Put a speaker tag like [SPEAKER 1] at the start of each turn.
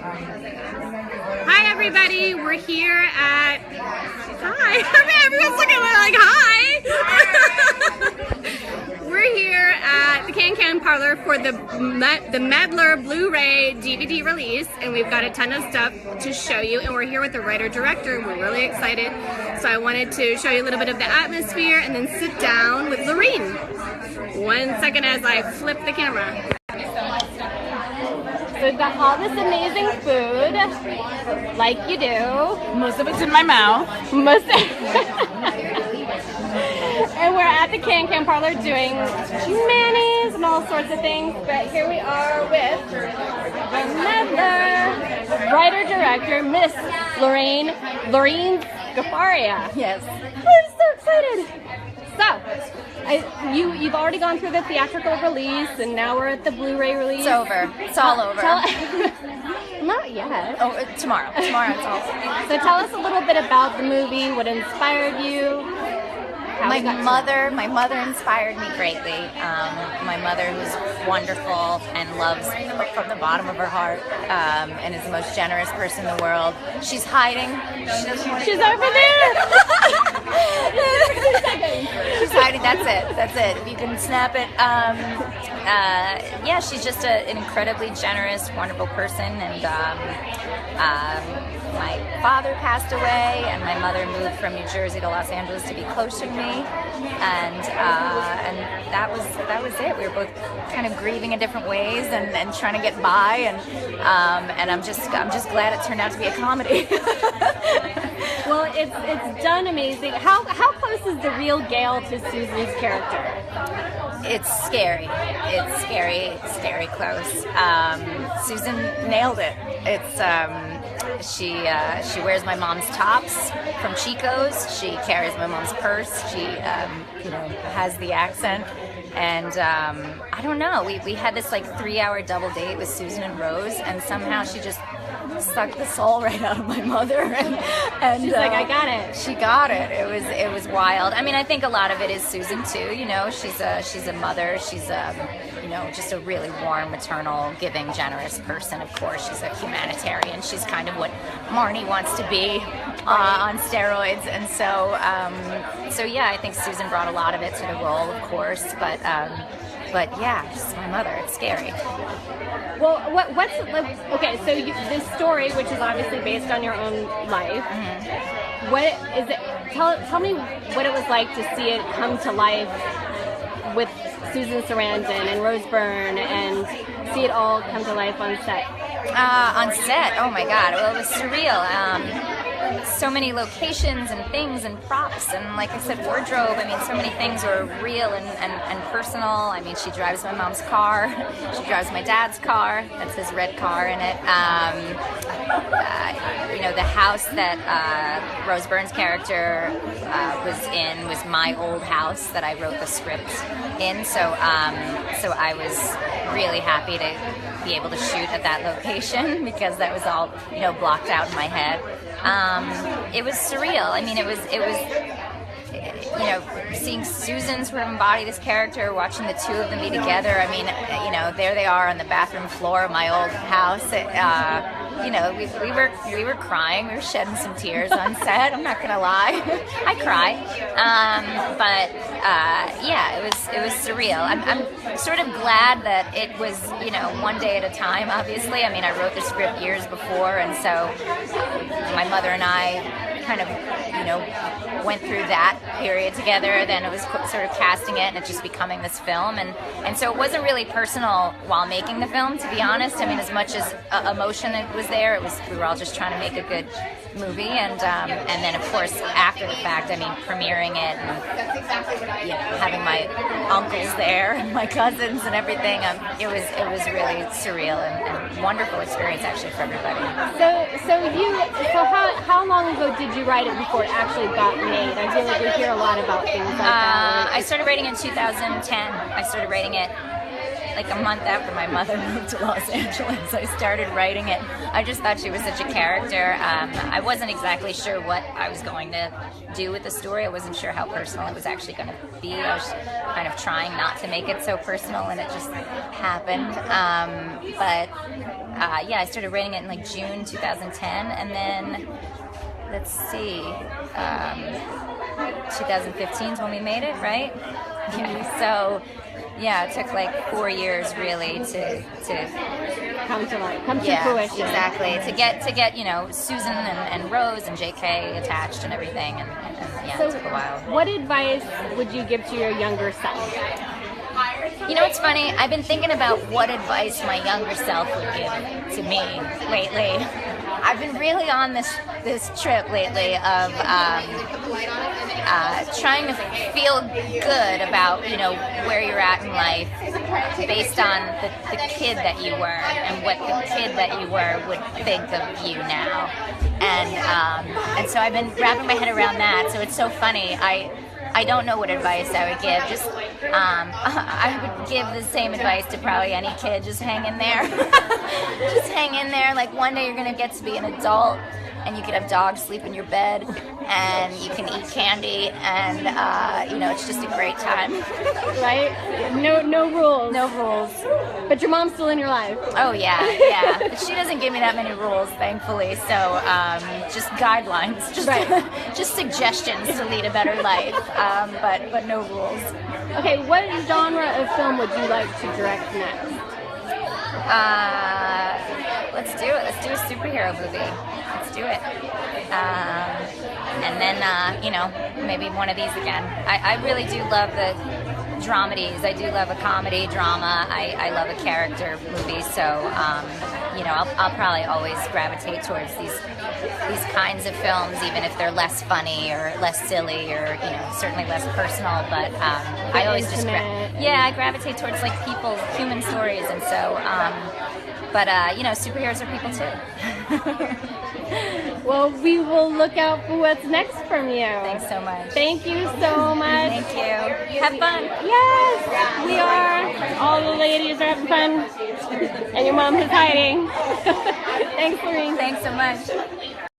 [SPEAKER 1] Hi everybody, we're here at, hi, everyone's looking like hi. We're here at the Can Parlor for the Meddler Blu-ray-DVD release, and we've got a ton of stuff to show you, and we're here with the writer-director, and we're really excited. So I wanted to show you a little bit of the atmosphere and then sit down with Lorene. 1 second as I flip the camera. So we've got all this amazing food, like you do.
[SPEAKER 2] Most of it's in my mouth.
[SPEAKER 1] And we're at the Can Parlor doing mayonnaise and all sorts of things. But here we are with the Meddler writer-director, Miss Lorene Scafaria.
[SPEAKER 2] Yes.
[SPEAKER 1] I'm so excited. So, you've already gone through the theatrical release, and now we're at the Blu-ray release.
[SPEAKER 2] It's over. It's all over.
[SPEAKER 1] Not yet.
[SPEAKER 2] Oh, tomorrow. Tomorrow it's all over.
[SPEAKER 1] So tell us a little bit about the movie, what inspired you.
[SPEAKER 2] My mother inspired me greatly. My mother, who's wonderful and loves from the bottom of her heart, and is the most generous person in the world. She's hiding.
[SPEAKER 1] She's over there.
[SPEAKER 2] She's hiding. That's it. That's it. If you can snap it. Yeah, she's just an incredibly generous, wonderful person, and my father passed away, and my mother moved from New Jersey to Los Angeles to be closer to me, and that was it. We were both kind of grieving in different ways and trying to get by, and I'm just glad it turned out to be a comedy.
[SPEAKER 1] Well, it's done amazing. How close is the real Gail to Susan's character?
[SPEAKER 2] It's scary. It's scary close. Susan nailed it. It's she wears my mom's tops from Chico's. She carries my mom's purse. She has the accent, and I don't know. We had this like 3-hour double date with Susan and Rose, and somehow she just sucked the soul right out of my mother, and
[SPEAKER 1] she's like, I got it.
[SPEAKER 2] She got it. It was wild. I mean, I think a lot of it is Susan too. You know, she's a mother. She's just a really warm, maternal, giving, generous person. Of course, she's a humanitarian. She's kind of what Marnie wants to be on steroids, and so yeah, I think Susan brought a lot of it to the role, of course, but yeah, just my mother. It's scary.
[SPEAKER 1] Well, what's like? Okay, so this story, which is obviously based on your own life, what is it? Tell me what it was like to see it come to life with Susan Sarandon and Rose Byrne, and see it all come to life on set.
[SPEAKER 2] On set, oh my God! Well, it was surreal. So many locations and things and props, and like I said, wardrobe. I mean, so many things were real and personal. I mean, she drives my mom's car. She drives my dad's car. That's his red car in it. The house that Rose Byrne's character was in was my old house that I wrote the script in. So I was really happy to be able to shoot at that location because that was all blocked out in my head. It was surreal. I mean, it was seeing Susan sort of embody this character, watching the two of them be together. I mean, there they are on the bathroom floor of my old house. We were crying. We were shedding some tears on set. I'm not gonna lie, I cry. Yeah, it was surreal. I'm sort of glad that it was one day at a time. Obviously, I mean, I wrote the script years before, and so my mother and I kind of went through that period together. Then it was sort of casting it and it just becoming this film, and so it wasn't really personal while making the film, to be honest. I mean, as much as emotion it was there, we were all just trying to make a good movie, and then of course after the fact, I mean, premiering it and having my uncles there and my cousins and everything, it was really surreal and wonderful experience actually for everybody.
[SPEAKER 1] So how long ago did you write it before it actually got made? I feel like we hear a lot about things like that.
[SPEAKER 2] I started writing in 2010. I started writing it like a month after my mother moved to Los Angeles, I started writing it. I just thought she was such a character. I wasn't exactly sure what I was going to do with the story. I wasn't sure how personal it was actually going to be. I was kind of trying not to make it so personal, and it just happened. Yeah, I started writing it in like June 2010, and then let's see, 2015 is when we made it, right? Yeah. So yeah, it took like 4 years really to
[SPEAKER 1] come to fruition.
[SPEAKER 2] Exactly. To get Susan and Rose and JK attached and everything, and yeah,
[SPEAKER 1] so
[SPEAKER 2] it took a while.
[SPEAKER 1] What advice would you give to your younger self?
[SPEAKER 2] It's funny. I've been thinking about what advice my younger self would give to me lately. I've been really on this trip lately of trying to feel good about where you're at in life based on the kid that you were and what the kid that you were would think of you now. And so I've been wrapping my head around that. So it's so funny. I don't know what advice I would give. Just I would give the same advice to probably any kid. Just hang in there. Just hang in there. Like one day you're gonna get to be an adult, and you can have dogs sleep in your bed, and you can eat candy, and it's just a great time.
[SPEAKER 1] Right? No rules.
[SPEAKER 2] No rules.
[SPEAKER 1] But your mom's still in your life.
[SPEAKER 2] Oh yeah. But she doesn't give me that many rules, thankfully. So just guidelines, just suggestions to lead a better life, but no rules.
[SPEAKER 1] Okay, what genre of film would you like to direct next?
[SPEAKER 2] Let's do it. Let's do a superhero movie. Let's do it. And then, maybe one of these again. I really do love the dramedies. I do love a comedy, drama. I love a character movie. So, I'll probably always gravitate towards these kinds of films, even if they're less funny or less silly or, certainly less personal. But I always I gravitate towards like human stories. And so, superheroes are people too.
[SPEAKER 1] Well, we will look out for what's next from you.
[SPEAKER 2] Thanks so much.
[SPEAKER 1] Thank you so much.
[SPEAKER 2] Thank you. Have fun.
[SPEAKER 1] Yes, we are. All the ladies are having fun. And your mom is hiding. Thanks, Lorene.
[SPEAKER 2] Thanks so much.